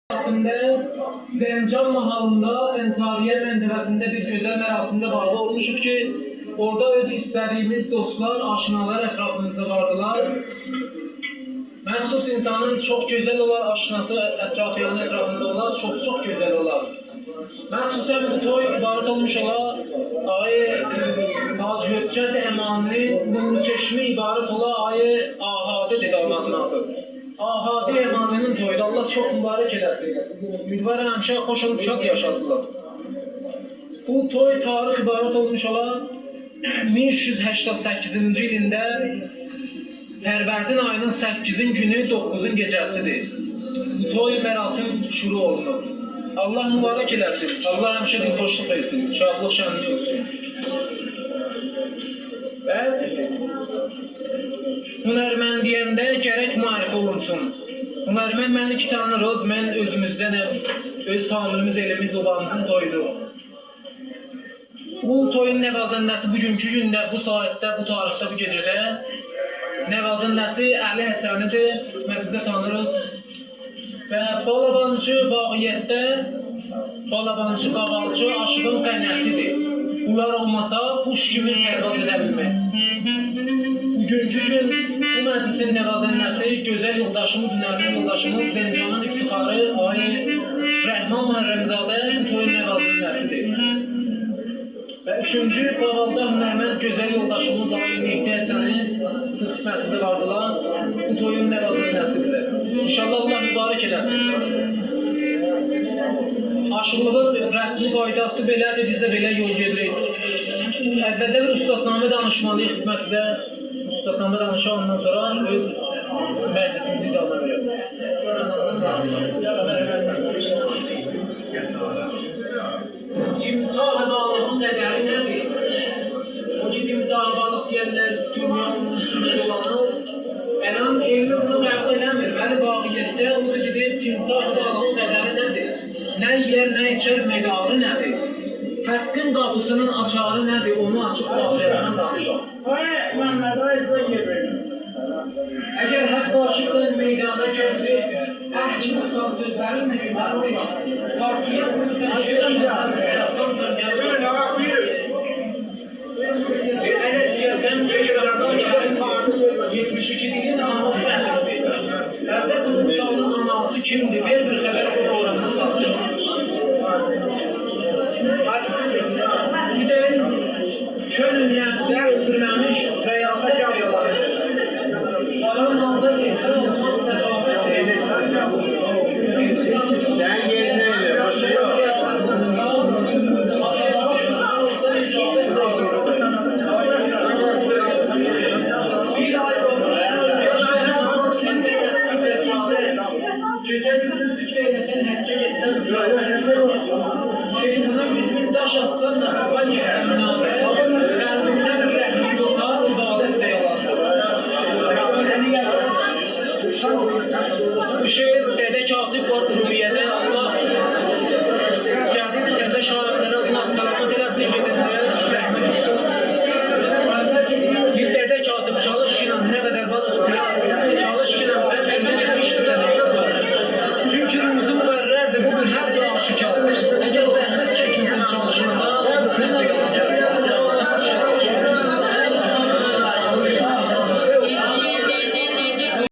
Zəncan mahalında Ənsariyyə məntəqəsində bir gözəl mərasimdə bağlı olmuşuq ki, orada öz istədiyimiz dostlar, aşinalar ətrafımızda vardılar. Məxsus insanın çox gözəl olan aşinası ətrafında olar, çox gözəl olar. Məxsusən bu toy ibarət olmuş olar, Hacı Höccət Əmaninin nuru çeşmi ibarət olar, Ahadi dedamatını adır. Ahadi Əmaninin toyudur, Allah çox mübarək eləsin. Ümidvarım həmişə xoş olub şad yaşasınlar. Bu toy tarix ibarət olmuş olar 1388-ci ilində Fərvərdin ayının 8-in günü 9-un gecəsidir. Bu toy mərasim şuru olunur. Allah mübarək eləsin, Allah həmişə dilxoşluq etsin, şadlıq şənlik olsun. Və hünərmən deyəndə gərək marifə olunsun. Hünərmən məni iki tanırız, mən özümüzdənəm, öz familimiz, elimiz, obamızın toyudur. Bu toyun nəvazəndəsi bugünkü gündə, bu saatdə, bu tarixdə, bu gecədə nəvazəndəsi Əli Həsənidir, hikmətimizdə tanırız. Və Balabancı Bağiyyətdə, Balabancı Qavalcı Aşığın Qənnətidir. Bunlar olmasa, quş kimi pərvaz edə bilməz. Bugünkü gün bu məclisin nəvazəndəsi gözəl yoldaşımız, hünərmən yoldaşımız Zəncanın iftixarı Rəhman Məhərrəmzadə bu toyun nəvazəndəsidir. Və üçüncü qavalda hünərmən gözəl yoldaşımız Mehdi Həsəni sırf xidmətimizdə vardılar, bu toyun nəvazəndəsidir. İnşallah Allah mübarək eləsin. Aşıqlığın rəsmi qaydası belədir, biz də belə yol gedirik. Əvvəldə bir üstadnamə danışmalıyıq xidmətimizə. Üstadnamə danışan ondan sonra öz məclisimizi idamə veriyor. Timsah balığın qədəri nədir? O ki, timsah balıq deyənlər dünyanın üstündə dolanır. Ələn elmi bunu qəbul eləmir. Bəli, Bağiyyətdə o da gedir, timsah balığın qədəri nədir? Nə yer, nə içər, məqarı nədir? Həqqin qapısının açarı nədir? Onu açıq bağlayandan danışaq. Əgər haqq daşırsan meydana gətirir, əhli müsal sözlərin nə günlər olur? Tarfiyyət bilsən, şəhərsən, yaratlarsan, gətirir. Ələ siyaqəm çeşməkdə 72 dilin anası mənimdir. Həzrət Musalın anası kimdir? Ver bir xəbər programını danışaq. Bir də könül nəfsi öldürməmiş rəyasət yalanır. Paran malda insan olmaz səfafət eylir. Sən yerine elə, o şey yok. Gecə gündüz zikr eyləsən, həccə geçsən, şeytana 100.000 daş atsan da, qaba geçsən, qəlbində bir rəhmət olsa, ibadət də yalandır. Bu şehir Dədə Katib var Rumiyyədə, Allah gəldiyi təzə şairlərə Allah salamat eləsin gedəndə,